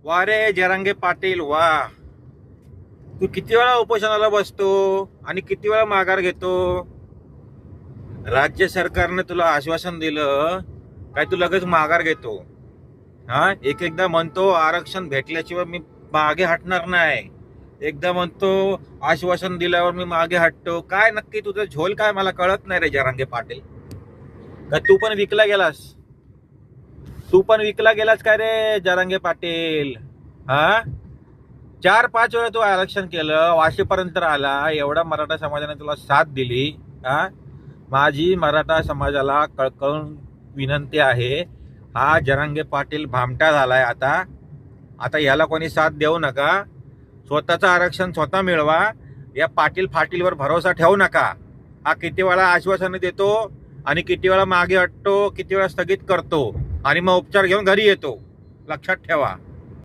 वा रे जरांगे पाटील वा. तू किती वेळा उपोषणाला बसतो आणि किती वेळा माघार घेतो. राज्य सरकारने तुला आश्वासन दिलं काय तू लगेच माघार घेतो. हा एकदा म्हणतो आरक्षण भेटल्याशिवाय मी मागे हटणार नाही, एकदा म्हणतो आश्वासन दिल्यावर मी मागे हटतो. काय नक्की तुझं झोल काय मला कळत नाही रे जरांगे पाटील. का तू पण विकला गेलास, तू पण विकला गेलास काय रे जरांगे पाटील. हा 4-5 वेळा तू आरक्षण केलं, वाशीपर्यंत आला, एवढा मराठा समाजाने तुला साथ दिली. हा माझी मराठा समाजाला कळकळून विनंती आहे, हा जरांगे पाटील भामटा झालाय. आता याला कोणी साथ देऊ नका. स्वतःचं आरक्षण स्वतः मिळवा. या पाटील फाटीलवर भरोसा ठेवू नका. हा किती वेळा आश्वासनं देतो आणि किती वेळा मागे हटतो, किती वेळा स्थगित करतो आणि मग उपचार घेऊन घरी येतो. लक्षात ठेवा.